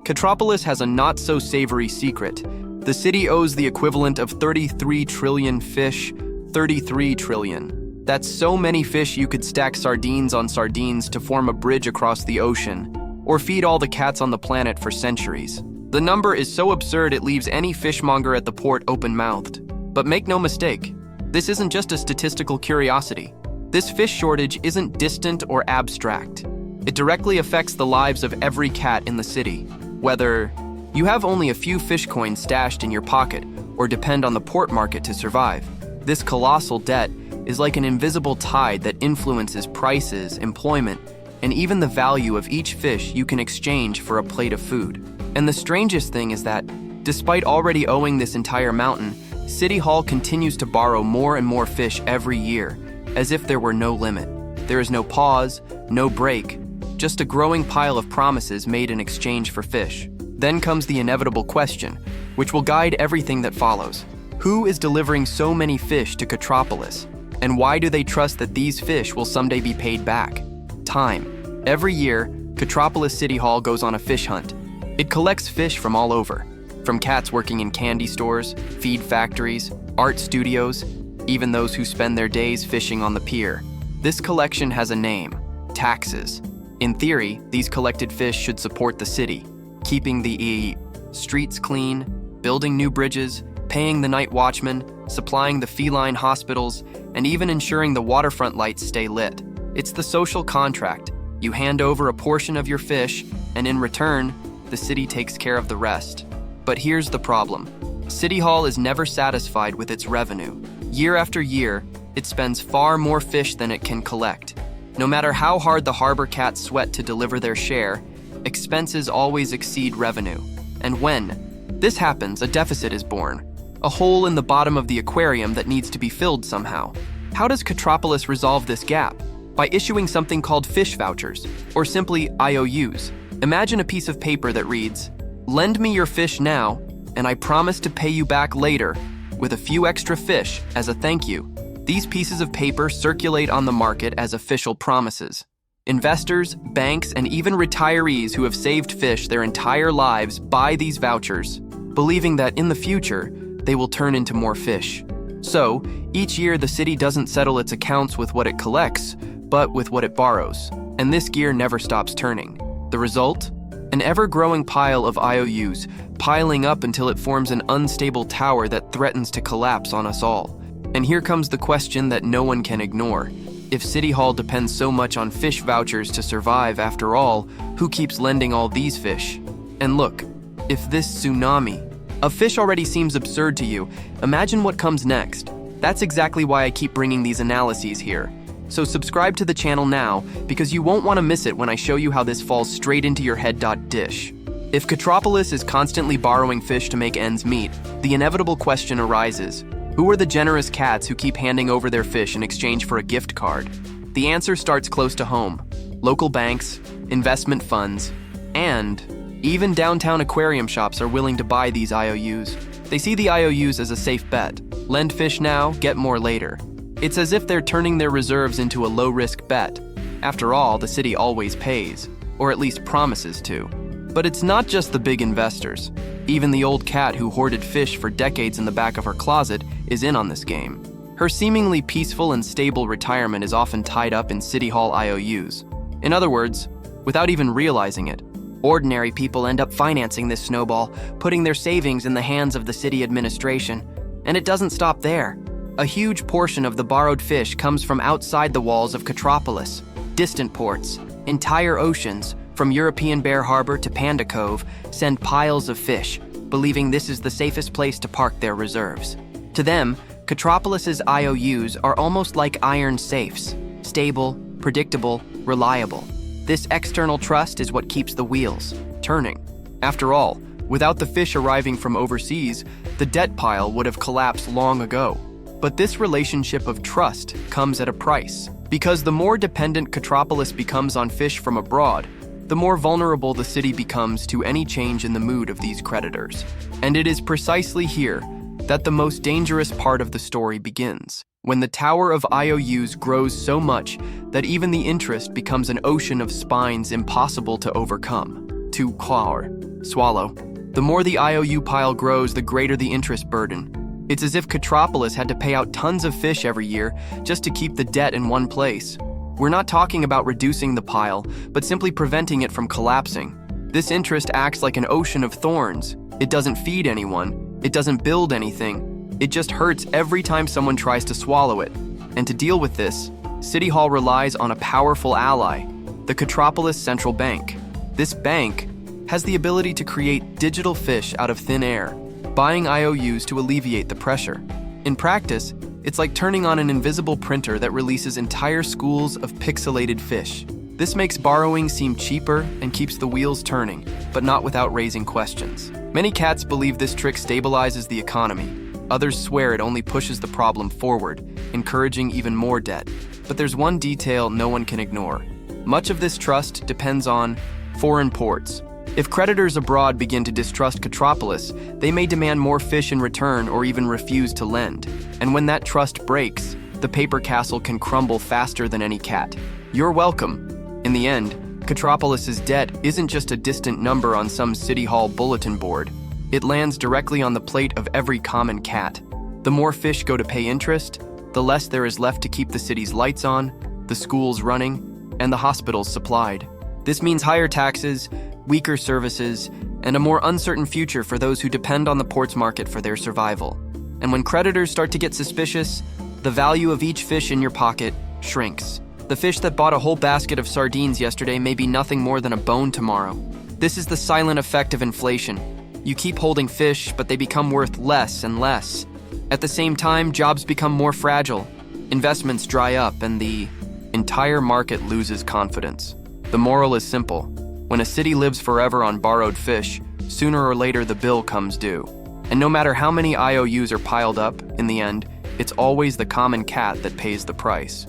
Catropolis has a not-so-savory secret. The city owes the equivalent of 33 trillion fish. 33 trillion. That's so many fish you could stack sardines on sardines to form a bridge across the ocean, or feed all the cats on the planet for centuries. The number is so absurd it leaves any fishmonger at the port open-mouthed. But make no mistake, this isn't just a statistical curiosity. This fish shortage isn't distant or abstract. It directly affects the lives of every cat in the city, whether you have only a few fish coins stashed in your pocket or depend on the port market to survive. This colossal debt is like an invisible tide that influences prices, employment, and even the value of each fish you can exchange for a plate of food. And the strangest thing is that, despite already owing this entire mountain, City Hall continues to borrow more and more fish every year, as if there were no limit. There is no pause, no break, just a growing pile of promises made in exchange for fish. Then comes the inevitable question, which will guide everything that follows. Who is delivering so many fish to Catropolis? And why do they trust that these fish will someday be paid back? Time. Every year, Catropolis City Hall goes on a fish hunt. It collects fish from all over, from cats working in candy stores, feed factories, art studios, even those who spend their days fishing on the pier. This collection has a name: taxes. In theory, these collected fish should support the city, keeping the streets clean, building new bridges, paying the night watchman, supplying the feline hospitals, and even ensuring the waterfront lights stay lit. It's the social contract. You hand over a portion of your fish, and in return, the city takes care of the rest. But here's the problem. City Hall is never satisfied with its revenue. Year after year, it spends far more fish than it can collect. No matter how hard the harbor cats sweat to deliver their share, expenses always exceed revenue. And when this happens, a deficit is born, a hole in the bottom of the aquarium that needs to be filled somehow. How does Catropolis resolve this gap? By issuing something called fish vouchers, or simply IOUs. Imagine a piece of paper that reads, "Lend me your fish now, and I promise to pay you back later with a few extra fish as a thank you." These pieces of paper circulate on the market as official promises. Investors, banks, and even retirees who have saved fish their entire lives buy these vouchers, believing that in the future, they will turn into more fish. So, each year the city doesn't settle its accounts with what it collects, but with what it borrows. And this gear never stops turning. The result? An ever-growing pile of IOUs, piling up until it forms an unstable tower that threatens to collapse on us all. And here comes the question that no one can ignore. If City Hall depends so much on fish vouchers to survive, after all, who keeps lending all these fish? And look, if this tsunami of fish already seems absurd to you, imagine what comes next. That's exactly why I keep bringing these analyses here. So subscribe to the channel now, because you won't want to miss it when I show you how this falls straight into your head. Dish. If Catropolis is constantly borrowing fish to make ends meet, the inevitable question arises: who are the generous cats who keep handing over their fish in exchange for a gift card? The answer starts close to home. Local banks, investment funds, and even downtown aquarium shops are willing to buy these IOUs. They see the IOUs as a safe bet. Lend fish now, get more later. It's as if they're turning their reserves into a low-risk bet. After all, the city always pays, or at least promises to. But it's not just the big investors. Even the old cat who hoarded fish for decades in the back of her closet is in on this game. Her seemingly peaceful and stable retirement is often tied up in City Hall IOUs. In other words, without even realizing it, ordinary people end up financing this snowball, putting their savings in the hands of the city administration. And it doesn't stop there. A huge portion of the borrowed fish comes from outside the walls of Catropolis. Distant ports, entire oceans, from European Bear Harbor to Panda Cove, send piles of fish, believing this is the safest place to park their reserves. To them, Catropolis's IOUs are almost like iron safes, stable, predictable, reliable. This external trust is what keeps the wheels turning. After all, without the fish arriving from overseas, the debt pile would have collapsed long ago. But this relationship of trust comes at a price, because the more dependent Catropolis becomes on fish from abroad, the more vulnerable the city becomes to any change in the mood of these creditors. And it is precisely here that the most dangerous part of the story begins, when the tower of IOUs grows so much that even the interest becomes an ocean of spines impossible to overcome. To Quar. Swallow. The more the IOU pile grows, the greater the interest burden. It's as if Catropolis had to pay out tons of fish every year just to keep the debt in one place. We're not talking about reducing the pile, but simply preventing it from collapsing. This interest acts like an ocean of thorns. It doesn't feed anyone. It doesn't build anything. It just hurts every time someone tries to swallow it. And to deal with this, City Hall relies on a powerful ally, the Catropolis Central Bank. This bank has the ability to create digital fish out of thin air, buying IOUs to alleviate the pressure. In practice, it's like turning on an invisible printer that releases entire schools of pixelated fish. This makes borrowing seem cheaper and keeps the wheels turning, but not without raising questions. Many cats believe this trick stabilizes the economy. Others swear it only pushes the problem forward, encouraging even more debt. But there's one detail no one can ignore. Much of this trust depends on foreign ports. If creditors abroad begin to distrust Catropolis, they may demand more fish in return or even refuse to lend. And when that trust breaks, the paper castle can crumble faster than any cat. You're welcome. In the end, Catropolis's debt isn't just a distant number on some City Hall bulletin board. It lands directly on the plate of every common cat. The more fish go to pay interest, the less there is left to keep the city's lights on, the schools running, and the hospitals supplied. This means higher taxes, weaker services, and a more uncertain future for those who depend on the ports market for their survival. And when creditors start to get suspicious, the value of each fish in your pocket shrinks. The fish that bought a whole basket of sardines yesterday may be nothing more than a bone tomorrow. This is the silent effect of inflation. You keep holding fish, but they become worth less and less. At the same time, jobs become more fragile, investments dry up, and the entire market loses confidence. The moral is simple. When a city lives forever on borrowed fish, sooner or later the bill comes due. And no matter how many IOUs are piled up, in the end, it's always the common cat that pays the price.